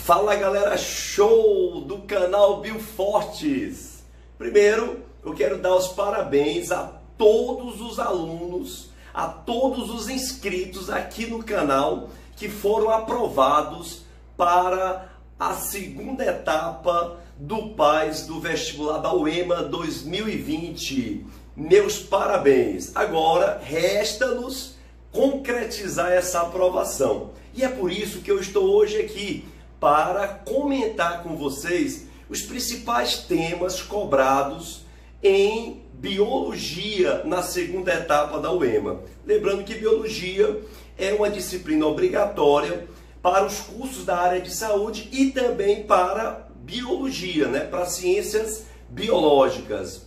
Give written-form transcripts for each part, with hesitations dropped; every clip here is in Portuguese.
Fala galera, show do canal Biofortes! Primeiro, eu quero dar os parabéns a todos os alunos, a todos os inscritos aqui no canal que foram aprovados para a segunda etapa do PAS do vestibular da UEMA 2020. Meus parabéns! Agora resta-nos concretizar essa aprovação. E é por isso que eu estou hoje aqui para comentar com vocês os principais temas cobrados em biologia na segunda etapa da UEMA. Lembrando que biologia é uma disciplina obrigatória para os cursos da área de saúde e também para biologia, para ciências biológicas.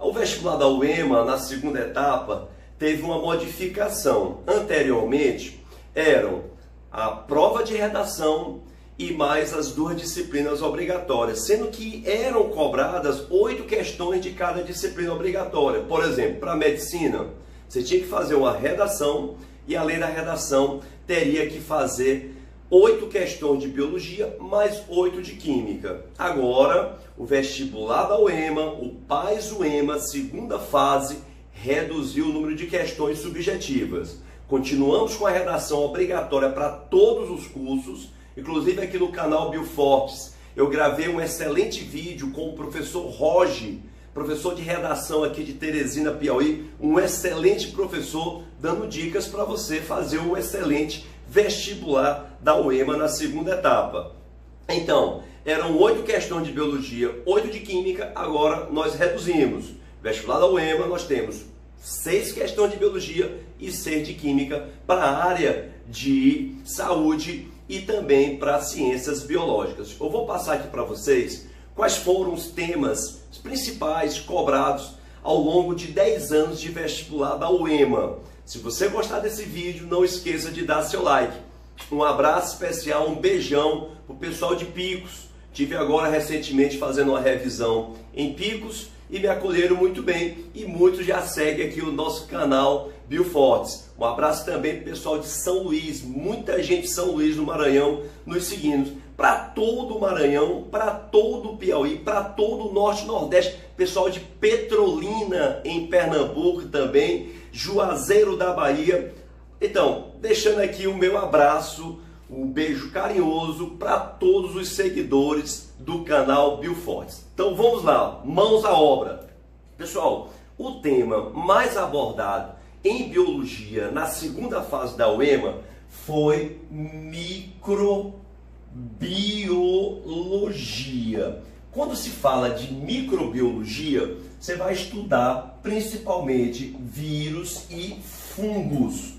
O vestibular da UEMA na segunda etapa teve uma modificação. Anteriormente eram a prova de redação e mais as duas disciplinas obrigatórias, sendo que eram cobradas 8 questões de cada disciplina obrigatória. Por exemplo, para medicina, você tinha que fazer uma redação e além da redação teria que fazer 8 questões de biologia mais 8 de química. Agora, o vestibular da UEMA, o PAS UEMA, segunda fase, reduziu o número de questões subjetivas. Continuamos com a redação obrigatória para todos os cursos, inclusive aqui no canal Biofortes. Eu gravei um excelente vídeo com o professor Roge, professor de redação aqui de Teresina, Piauí, um excelente professor, dando dicas para você fazer um excelente vestibular da UEMA na segunda etapa. Então, eram 8 questões de biologia, 8 de química, agora nós reduzimos. Vestibular da UEMA, nós temos 6 questões de biologia e 6 de química para a área de saúde e também para ciências biológicas. Eu vou passar aqui para vocês quais foram os temas principais cobrados ao longo de 10 anos de vestibular da UEMA. Se você gostar desse vídeo, não esqueça de dar seu like. Um abraço especial, um beijão para o pessoal de Picos. Tive agora recentemente fazendo uma revisão em Picos e me acolheram muito bem e muitos já seguem aqui o nosso canal Biofortes. Um abraço também para o pessoal de São Luís, muita gente de São Luís no Maranhão nos seguindo. Para todo o Maranhão, para todo o Piauí, para todo o Norte e Nordeste, pessoal de Petrolina em Pernambuco também, Juazeiro da Bahia. Então, deixando aqui o meu abraço, um beijo carinhoso para todos os seguidores do canal Biofortes. Então vamos lá, mãos à obra. Pessoal, o tema mais abordado em biologia na segunda fase da UEMA foi microbiologia. Quando se fala de microbiologia, você vai estudar principalmente vírus e fungos.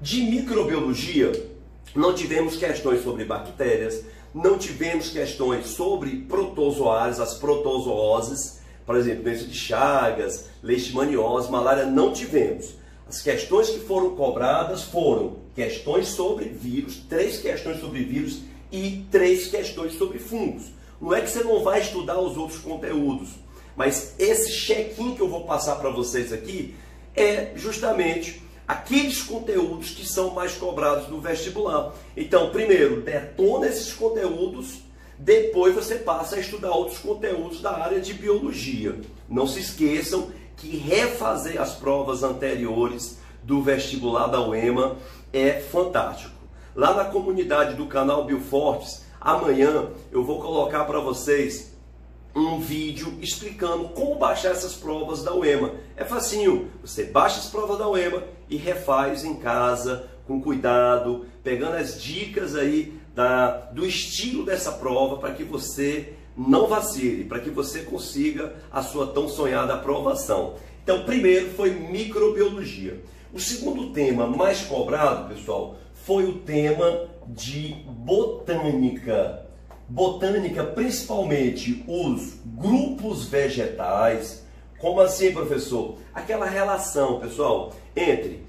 De microbiologia, não tivemos questões sobre bactérias, não tivemos questões sobre protozoários, as protozooses, por exemplo, doença de Chagas, leishmaniose, malária, não tivemos. As questões que foram cobradas foram questões sobre vírus, 3 questões sobre vírus e 3 questões sobre fungos. Não é que você não vai estudar os outros conteúdos, mas esse check-in que eu vou passar para vocês aqui é justamente aqueles conteúdos que são mais cobrados no vestibular. Então, primeiro, detona esses conteúdos, depois você passa a estudar outros conteúdos da área de biologia. Não se esqueçam que refazer as provas anteriores do vestibular da UEMA é fantástico. Lá na comunidade do canal Biofortes, amanhã eu vou colocar para vocês um vídeo explicando como baixar essas provas da UEMA. É facinho, você baixa as provas da UEMA e refaz em casa, com cuidado, pegando as dicas aí do estilo dessa prova para que você não vacile, para que você consiga a sua tão sonhada aprovação. Então, primeiro foi microbiologia. O segundo tema mais cobrado, pessoal, foi o tema de botânica. Botânica, principalmente os grupos vegetais. Como assim, professor? Aquela relação, pessoal, entre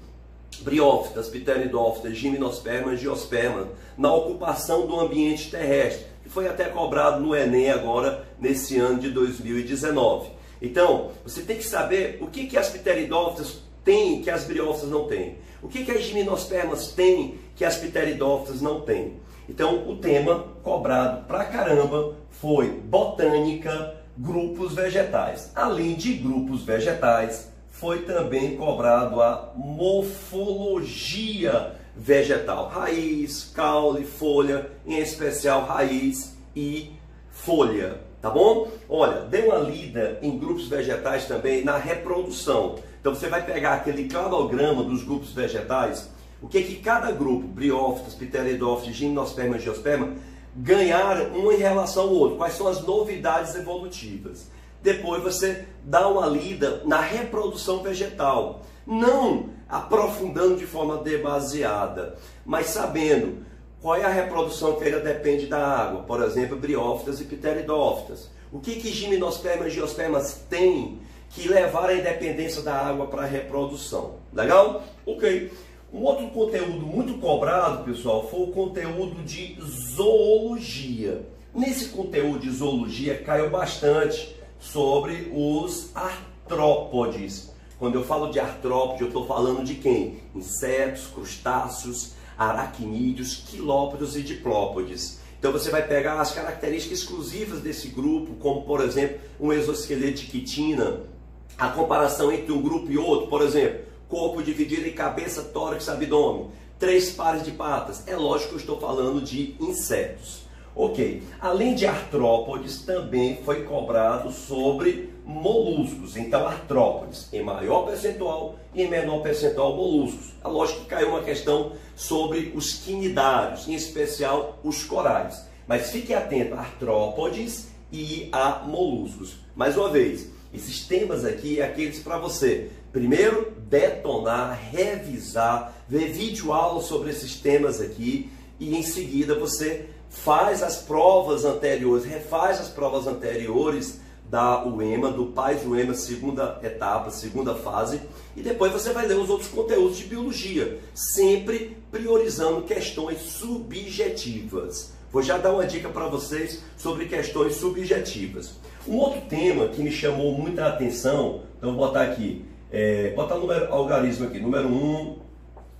briófitas, pteridófitas, gimnospermas, geospermas, na ocupação do ambiente terrestre, que foi até cobrado no Enem agora, nesse ano de 2019. Então, você tem que saber o que as pteridófitas têm que as briófitas não têm. O que as gimnospermas têm que as pteridófitas não têm. Então, o tema cobrado pra caramba foi botânica, grupos vegetais. Além de grupos vegetais, foi também cobrado a morfologia vegetal. Raiz, caule, folha, em especial raiz e folha, tá bom? Olha, dê uma lida em grupos vegetais também na reprodução. Então você vai pegar aquele cladograma dos grupos vegetais, o que cada grupo, briófitas, pteridófitas, gimnosperma e angiosperma, ganharam um em relação ao outro, quais são as novidades evolutivas. Depois você dá uma lida na reprodução vegetal, não aprofundando de forma demasiada, mas sabendo qual é a reprodução que ainda depende da água, por exemplo, briófitas e pteridófitas. O que gimnosperma e angiospermas têm que levar a independência da água para a reprodução. Legal? Ok. Um outro conteúdo muito cobrado, pessoal, foi o conteúdo de zoologia. Nesse conteúdo de zoologia caiu bastante sobre os artrópodes. Quando eu falo de artrópode, eu estou falando de quem? Insetos, crustáceos, aracnídeos, quilópodes e diplópodes. Então você vai pegar as características exclusivas desse grupo, como por exemplo, um exoesqueleto de quitina, a comparação entre um grupo e outro, por exemplo, corpo dividido em cabeça, tórax, abdômen, 3 pares de patas. É lógico que eu estou falando de insetos. Ok, além de artrópodes, também foi cobrado sobre moluscos. Então, artrópodes em maior percentual e em menor percentual moluscos. É lógico que caiu uma questão sobre os quinidários, em especial os corais. Mas fique atento a artrópodes e a moluscos. Mais uma vez, esses temas aqui é aqueles para você, primeiro, detonar, revisar, ver vídeo aula sobre esses temas aqui e em seguida você faz as provas anteriores, refaz as provas anteriores da UEMA, do PAIS UEMA, segunda etapa, segunda fase, e depois você vai ler os outros conteúdos de biologia, sempre priorizando questões subjetivas. Vou já dar uma dica para vocês sobre questões subjetivas. Um outro tema que me chamou muita atenção, então vou botar aqui, botar o número algarismo aqui, número 1,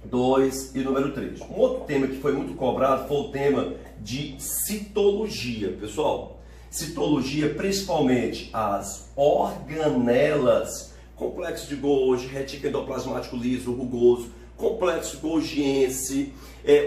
2 e número 3. Um outro tema que foi muito cobrado foi o tema de citologia. Pessoal, citologia principalmente as organelas, complexo de Golgi, retículo endoplasmático liso, rugoso, complexo golgiense,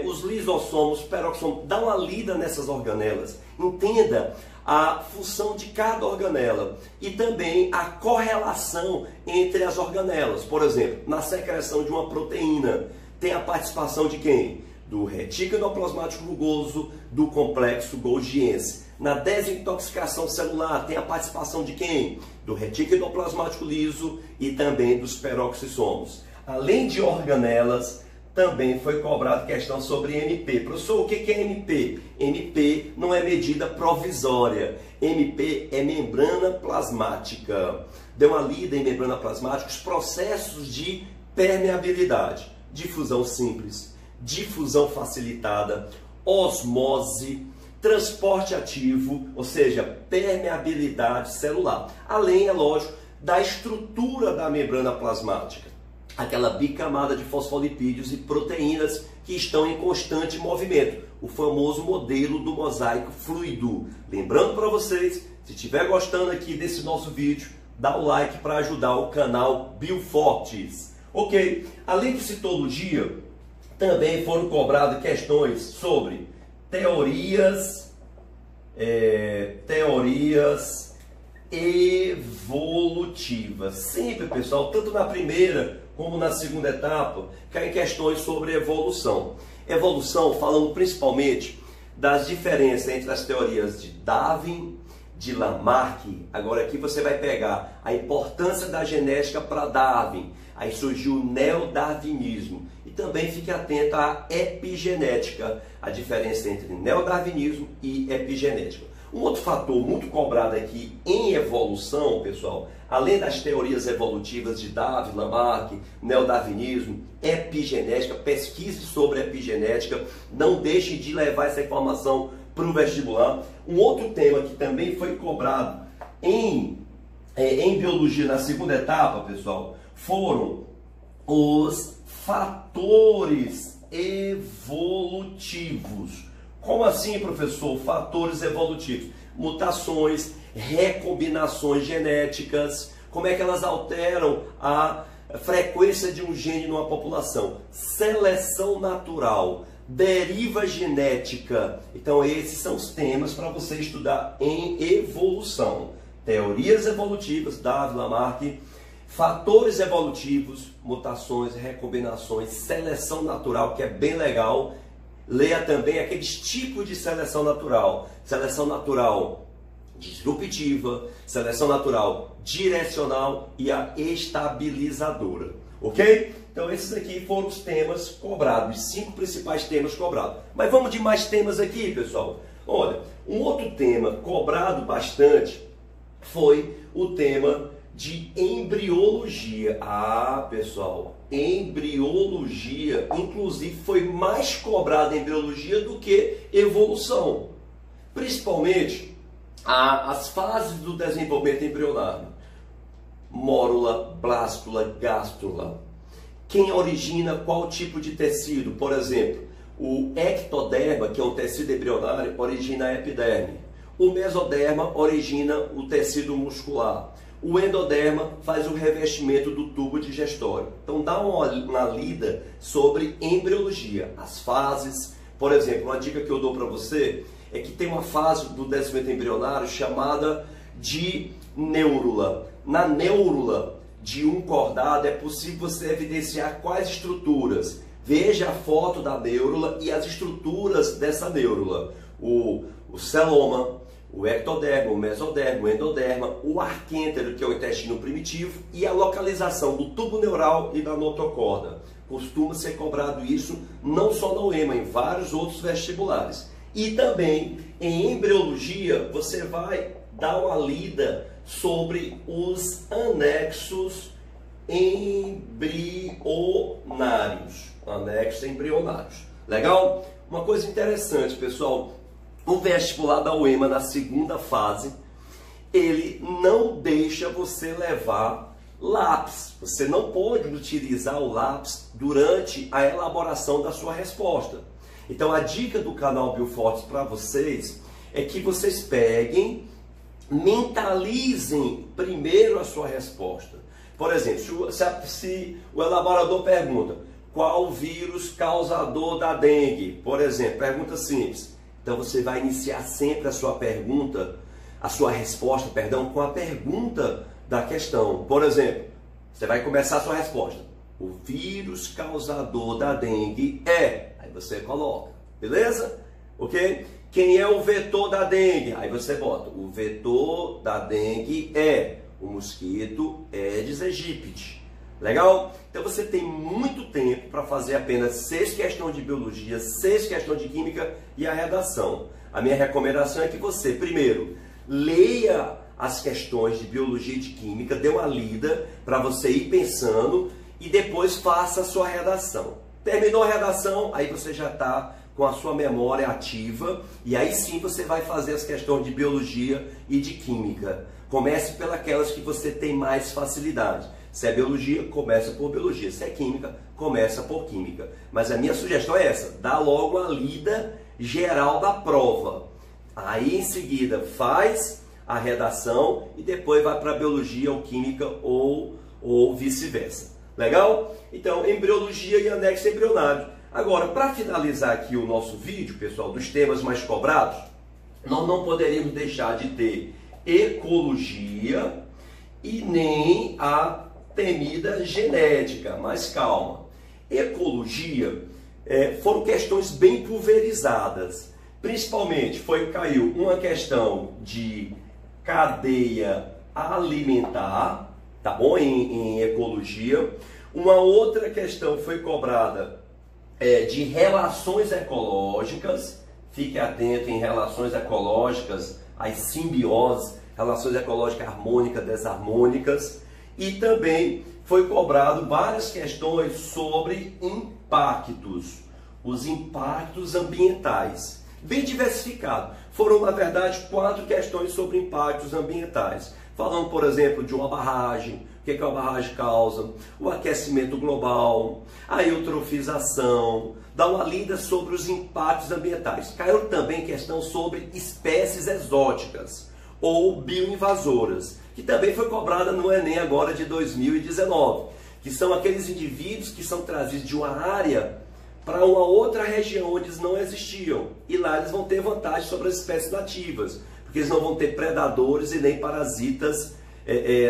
os lisossomos, peroxomos. Dá uma lida nessas organelas, entenda a função de cada organela e também a correlação entre as organelas. Por exemplo, na secreção de uma proteína, tem a participação de quem? Do retículo endoplasmático rugoso, do complexo golgiense. Na desintoxicação celular, tem a participação de quem? Do retículo endoplasmático liso e também dos peroxissomos. Além de organelas, também foi cobrada questão sobre MP. Professor, o que é MP? MP não é medida provisória. MP é membrana plasmática. Dê uma lida em membrana plasmática, os processos de permeabilidade, difusão simples, difusão facilitada, osmose, transporte ativo, ou seja, permeabilidade celular. Além, é lógico, da estrutura da membrana plasmática, aquela bicamada de fosfolipídios e proteínas que estão em constante movimento, o famoso modelo do mosaico fluido. Lembrando para vocês, se estiver gostando aqui desse nosso vídeo, dá o like para ajudar o canal Biofortes. Ok, além de citologia, também foram cobradas questões sobre teorias evolutivas. Sempre, pessoal, tanto na primeira como na segunda etapa, caem questões sobre evolução. Evolução falando principalmente das diferenças entre as teorias de Darwin, de Lamarck. Agora aqui você vai pegar a importância da genética para Darwin. Aí surgiu o neodarwinismo. E também fique atento à epigenética, a diferença entre neodarwinismo e epigenética. Um outro fator muito cobrado aqui em evolução, pessoal, além das teorias evolutivas de Darwin, Lamarck, neodarwinismo, epigenética, pesquise sobre epigenética, não deixe de levar essa informação para o vestibular. Um outro tema que também foi cobrado em biologia na segunda etapa, pessoal, foram os fatores evolutivos. Como assim, professor? Fatores evolutivos, mutações, recombinações genéticas, como é que elas alteram a frequência de um gene numa população, seleção natural, deriva genética. Então esses são os temas para você estudar em evolução. Teorias evolutivas, Davi Lamarck, fatores evolutivos, mutações, recombinações, seleção natural, que é bem legal. Leia também aqueles tipos de seleção natural. Seleção natural disruptiva, seleção natural direcional e a estabilizadora. Ok? Então esses aqui foram os temas cobrados, os 5 principais temas cobrados. Mas vamos de mais temas aqui, pessoal. Olha, um outro tema cobrado bastante foi o tema de embriologia. Ah, pessoal, embriologia, inclusive, foi mais cobrada embriologia do que evolução. Principalmente as fases do desenvolvimento embrionário. Mórula, blástula, gástula. Quem origina qual tipo de tecido? Por exemplo, o ectoderma, que é um tecido embrionário, origina a epiderme. O mesoderma origina o tecido muscular. O endoderma faz o revestimento do tubo digestório. Então dá uma lida sobre embriologia, as fases. Por exemplo, uma dica que eu dou para você é que tem uma fase do desenvolvimento embrionário chamada de neurula. Na neurula de um cordado é possível você evidenciar quais estruturas. Veja a foto da neurula e as estruturas dessa neurula. O celoma, o ectoderma, o mesoderma, o endoderma, o arquêntero, que é o intestino primitivo, e a localização do tubo neural e da notocorda. Costuma ser cobrado isso não só na UEMA, em vários outros vestibulares. E também em embriologia você vai dar uma lida sobre os anexos embrionários. Anexos embrionários. Legal? Uma coisa interessante, pessoal. O vestibular da UEMA, na segunda fase, ele não deixa você levar lápis. Você não pode utilizar o lápis durante a elaboração da sua resposta. Então a dica do canal Biofortes para vocês é que vocês peguem, mentalizem primeiro a sua resposta. Por exemplo, se o elaborador pergunta qual o vírus causador da dengue, por exemplo, pergunta simples. Então você vai iniciar sempre a sua pergunta, a sua resposta, perdão, com a pergunta da questão. Por exemplo, você vai começar a sua resposta. O vírus causador da dengue é... Aí você coloca, beleza? Ok? Quem é o vetor da dengue? Aí você bota, o vetor da dengue é o mosquito Aedes aegypti. Legal? Então você tem muito tempo para fazer apenas 6 questões de biologia, 6 questões de química e a redação. A minha recomendação é que você, primeiro, leia as questões de biologia e de química, dê uma lida para você ir pensando e depois faça a sua redação. Terminou a redação, aí você já está com a sua memória ativa e aí sim você vai fazer as questões de biologia e de química. Comece pelas que você tem mais facilidade. Se é biologia, começa por biologia. Se é química, começa por química. Mas a minha sugestão é essa, dá logo a lida geral da prova. Aí em seguida faz a redação e depois vai para biologia ou química ou vice-versa. Legal? Então, embriologia e anexo embrionário. Agora, para finalizar aqui o nosso vídeo, pessoal, dos temas mais cobrados, nós não poderíamos deixar de ter ecologia e nem a temida genética. Mas calma. Ecologia foram questões bem pulverizadas. Principalmente caiu uma questão de cadeia alimentar, tá bom? Em ecologia. Uma outra questão foi cobrada de relações ecológicas. Fique atento em relações ecológicas, as simbioses, relações ecológicas harmônicas, desarmônicas. E também foi cobrado várias questões sobre impactos, os impactos ambientais. Bem diversificado. foram, na verdade, 4 questões sobre impactos ambientais. Falando, por exemplo, de uma barragem, o que a barragem causa, o aquecimento global, a eutrofização, dá uma lida sobre os impactos ambientais. Caiu também questão sobre espécies exóticas ou bioinvasoras, que também foi cobrada no Enem agora de 2019, que são aqueles indivíduos que são trazidos de uma área para uma outra região onde eles não existiam. E lá eles vão ter vantagem sobre as espécies nativas, porque eles não vão ter predadores e nem parasitas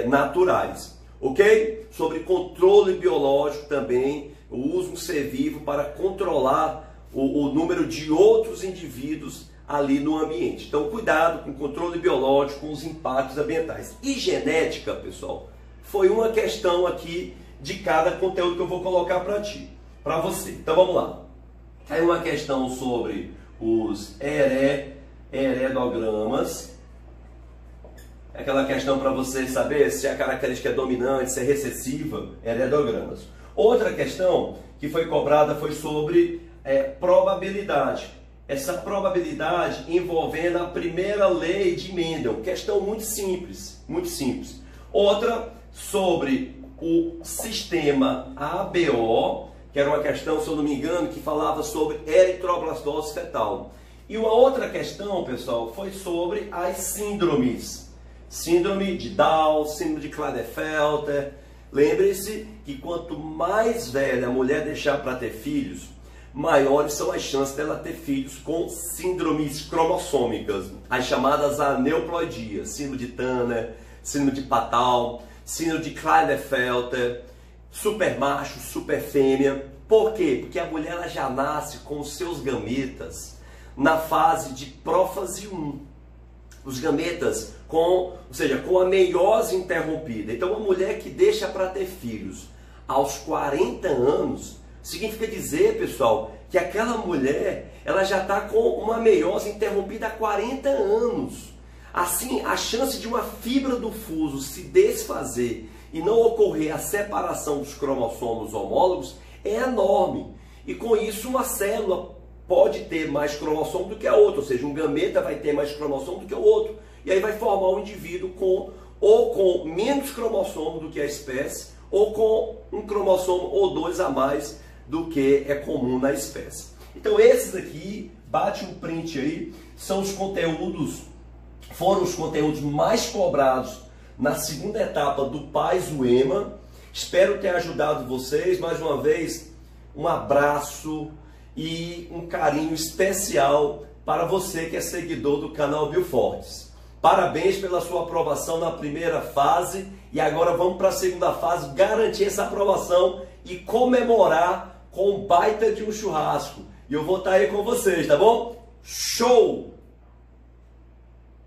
naturais. Ok? Sobre controle biológico também, o uso do ser vivo para controlar o número de outros indivíduos ali no ambiente. Então, cuidado com o controle biológico, com os impactos ambientais. E genética, pessoal, foi uma questão aqui de cada conteúdo que eu vou colocar para você. Então, vamos lá. Aí uma questão sobre os heredogramas. Aquela questão para você saber se a característica é dominante, se é recessiva, heredogramas. Outra questão que foi cobrada foi sobre probabilidade. Essa probabilidade envolvendo a primeira lei de Mendel. Questão muito simples, muito simples. Outra sobre o sistema ABO, que era uma questão, se eu não me engano, que falava sobre eritroblastose fetal. E uma outra questão, pessoal, foi sobre as síndromes. Síndrome de Down, síndrome de Klinefelter. Lembre-se que quanto mais velha a mulher deixar para ter filhos, maiores são as chances dela ter filhos com síndromes cromossômicas, as chamadas aneuploidias, síndrome de Turner, síndrome de Patal, síndrome de Klinefelter, super macho, super fêmea. Por quê? Porque a mulher ela já nasce com os seus gametas na fase de prófase 1. Os gametas com a meiose interrompida. Então, uma mulher que deixa para ter filhos aos 40 anos, significa dizer, pessoal, que aquela mulher ela já está com uma meiose interrompida há 40 anos. Assim, a chance de uma fibra do fuso se desfazer e não ocorrer a separação dos cromossomos homólogos é enorme. E com isso, uma célula pode ter mais cromossomo do que a outra, ou seja, um gameta vai ter mais cromossomo do que o outro. E aí vai formar um indivíduo com menos cromossomo do que a espécie, ou com um cromossomo ou 2 a mais do que é comum na espécie. Então esses aqui, bate um print aí, são os conteúdos, foram os conteúdos mais cobrados na segunda etapa do PAS-UEMA. Espero ter ajudado vocês. Mais uma vez, um abraço e um carinho especial para você que é seguidor do canal Biofortes. Parabéns pela sua aprovação na primeira fase e agora vamos para a segunda fase, garantir essa aprovação e comemorar com um baita de um churrasco. E eu vou estar aí com vocês, tá bom? Show!